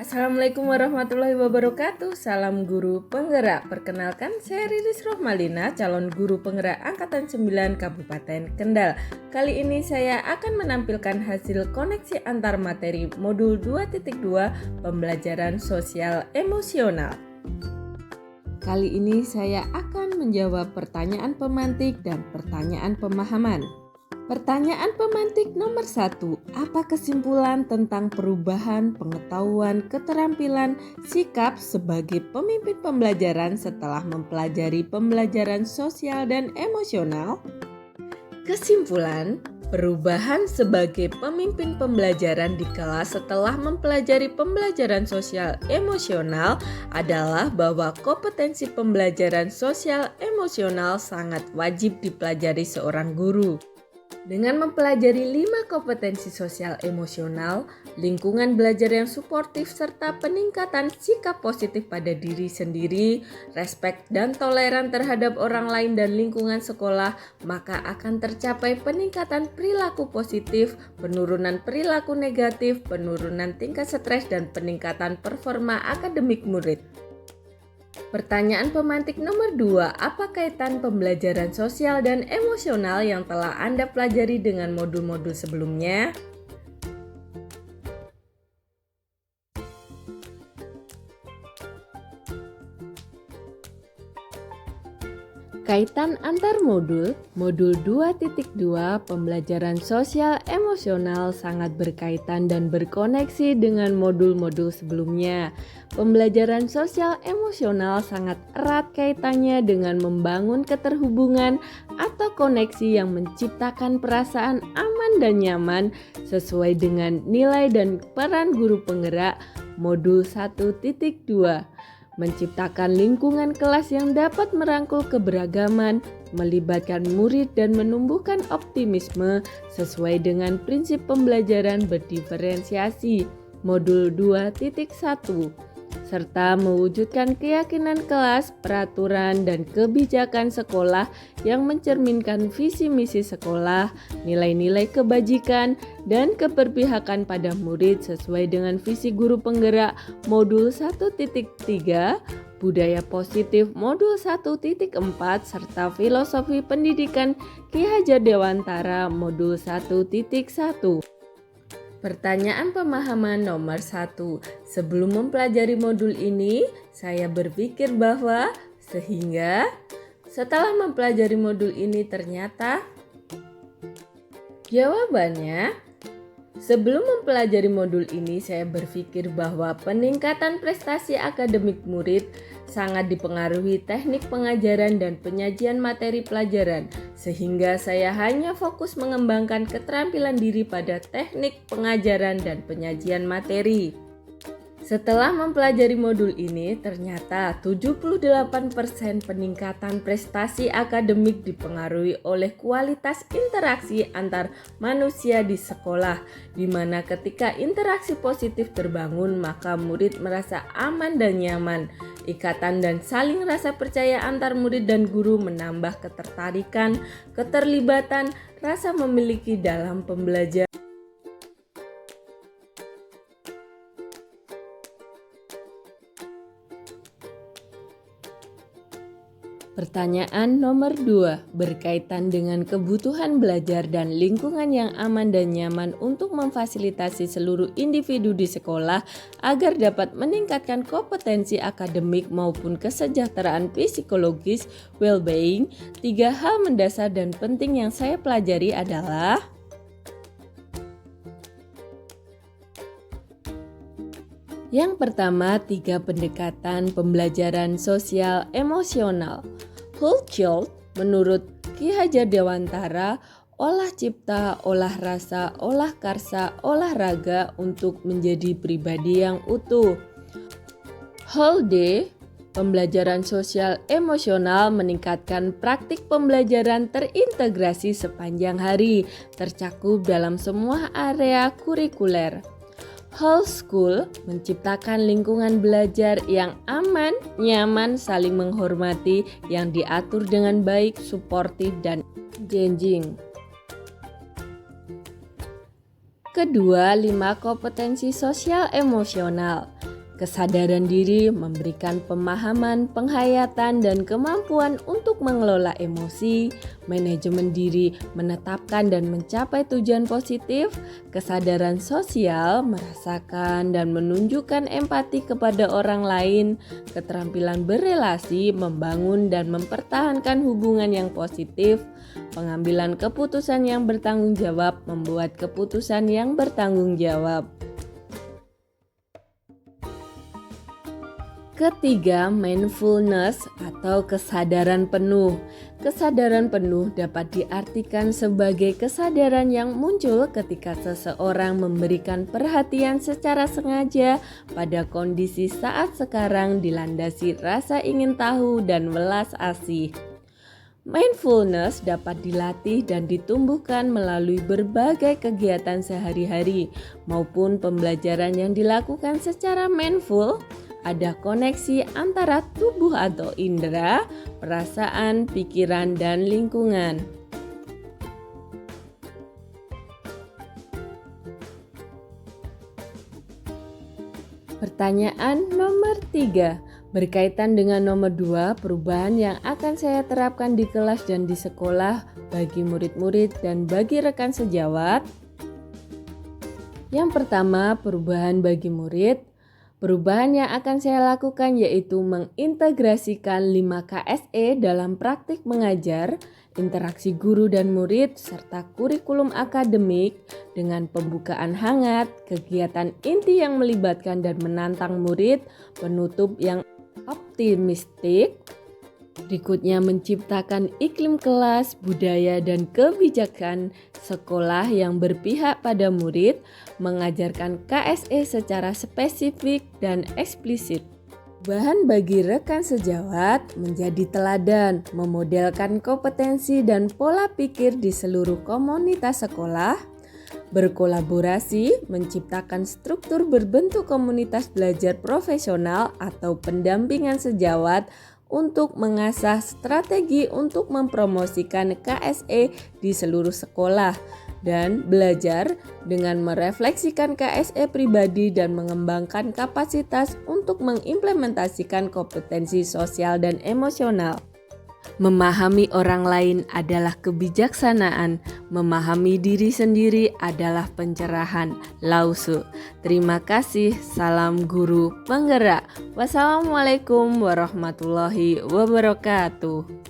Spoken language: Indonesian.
Assalamualaikum warahmatullahi wabarakatuh. Salam guru penggerak. Perkenalkan, saya Riris Rohmalina, calon guru penggerak Angkatan 9 Kabupaten Kendal. Kali ini saya akan menampilkan hasil koneksi antar materi modul 2.2 pembelajaran sosial emosional. Kali ini saya akan menjawab pertanyaan pemantik dan pertanyaan pemahaman. Pertanyaan pemantik nomor 1. Apa kesimpulan tentang perubahan pengetahuan, keterampilan, sikap sebagai pemimpin pembelajaran setelah mempelajari pembelajaran sosial dan emosional? Kesimpulan, perubahan sebagai pemimpin pembelajaran di kelas setelah mempelajari pembelajaran sosial emosional adalah bahwa kompetensi pembelajaran sosial emosional sangat wajib dipelajari seorang guru. Dengan mempelajari 5 kompetensi sosial emosional, lingkungan belajar yang suportif serta peningkatan sikap positif pada diri sendiri, respek dan toleran terhadap orang lain dan lingkungan sekolah, maka akan tercapai peningkatan perilaku positif, penurunan perilaku negatif, penurunan tingkat stres dan peningkatan performa akademik murid. Pertanyaan pemantik nomor 2, apa kaitan pembelajaran sosial dan emosional yang telah Anda pelajari dengan modul-modul sebelumnya? Kaitan antar modul 2.2 pembelajaran sosial emosional sangat berkaitan dan berkoneksi dengan modul-modul sebelumnya. Pembelajaran sosial emosional sangat erat kaitannya dengan membangun keterhubungan atau koneksi yang menciptakan perasaan aman dan nyaman sesuai dengan nilai dan peran guru penggerak modul 1.2. Menciptakan lingkungan kelas yang dapat merangkul keberagaman, melibatkan murid dan menumbuhkan optimisme sesuai dengan prinsip pembelajaran berdiferensiasi modul 2.1 serta mewujudkan keyakinan kelas, peraturan dan kebijakan sekolah yang mencerminkan visi misi sekolah, nilai-nilai kebajikan dan keberpihakan pada murid sesuai dengan visi guru penggerak modul 1.3, budaya positif modul 1.4 serta filosofi pendidikan Ki Hajar Dewantara modul 1.1. Pertanyaan pemahaman nomor 1. Sebelum mempelajari modul ini, saya berpikir bahwa sehingga setelah mempelajari modul ini ternyata jawabannya, sebelum mempelajari modul ini saya berpikir bahwa peningkatan prestasi akademik murid sangat dipengaruhi teknik pengajaran dan penyajian materi pelajaran, sehingga saya hanya fokus mengembangkan keterampilan diri pada teknik pengajaran dan penyajian materi. Setelah mempelajari modul ini, ternyata 78% peningkatan prestasi akademik dipengaruhi oleh kualitas interaksi antar manusia di sekolah, di mana ketika interaksi positif terbangun, maka murid merasa aman dan nyaman. Ikatan dan saling rasa percaya antar murid dan guru menambah ketertarikan, keterlibatan, rasa memiliki dalam pembelajaran. Pertanyaan nomor 2 berkaitan dengan kebutuhan belajar dan lingkungan yang aman dan nyaman untuk memfasilitasi seluruh individu di sekolah agar dapat meningkatkan kompetensi akademik maupun kesejahteraan psikologis well-being. 3 hal mendasar dan penting yang saya pelajari adalah: yang pertama, 3 pendekatan pembelajaran sosial emosional. Whole child menurut Ki Hajar Dewantara, olah cipta, olah rasa, olah karsa, olahraga untuk menjadi pribadi yang utuh. Whole day pembelajaran sosial emosional meningkatkan praktik pembelajaran terintegrasi sepanjang hari, tercakup dalam semua area kurikuler. Whole school menciptakan lingkungan belajar yang aman, nyaman, saling menghormati, yang diatur dengan baik, suportif, dan engaging. Kedua, 5 kompetensi sosial emosional. Kesadaran diri memberikan pemahaman, penghayatan, dan kemampuan untuk mengelola emosi. Manajemen diri menetapkan dan mencapai tujuan positif. Kesadaran sosial merasakan dan menunjukkan empati kepada orang lain. Keterampilan berelasi membangun dan mempertahankan hubungan yang positif. Pengambilan keputusan yang bertanggung jawab membuat keputusan yang bertanggung jawab. Ketiga, mindfulness atau kesadaran penuh. Kesadaran penuh dapat diartikan sebagai kesadaran yang muncul ketika seseorang memberikan perhatian secara sengaja pada kondisi saat sekarang dilandasi rasa ingin tahu dan welas asih. Mindfulness dapat dilatih dan ditumbuhkan melalui berbagai kegiatan sehari-hari maupun pembelajaran yang dilakukan secara mindful. Ada koneksi antara tubuh atau indera, perasaan, pikiran, dan lingkungan. Pertanyaan nomor 3. Berkaitan dengan nomor 2, perubahan yang akan saya terapkan di kelas dan di sekolah bagi murid-murid dan bagi rekan sejawat. Yang pertama, perubahan bagi murid. Perubahan yang akan saya lakukan yaitu mengintegrasikan 5 KSE dalam praktik mengajar, interaksi guru dan murid, serta kurikulum akademik dengan pembukaan hangat, kegiatan inti yang melibatkan dan menantang murid, penutup yang optimistik. Berikutnya menciptakan iklim kelas, budaya, dan kebijakan sekolah yang berpihak pada murid, mengajarkan KSE secara spesifik dan eksplisit. Bahan bagi rekan sejawat menjadi teladan, memodelkan kompetensi dan pola pikir di seluruh komunitas sekolah, berkolaborasi, menciptakan struktur berbentuk komunitas belajar profesional atau pendampingan sejawat untuk mengasah strategi untuk mempromosikan KSE di seluruh sekolah dan belajar dengan merefleksikan KSE pribadi dan mengembangkan kapasitas untuk mengimplementasikan kompetensi sosial dan emosional. Memahami orang lain adalah kebijaksanaan, memahami diri sendiri adalah pencerahan. Lao Tzu. Terima kasih, salam guru penggerak. Wassalamualaikum warahmatullahi wabarakatuh.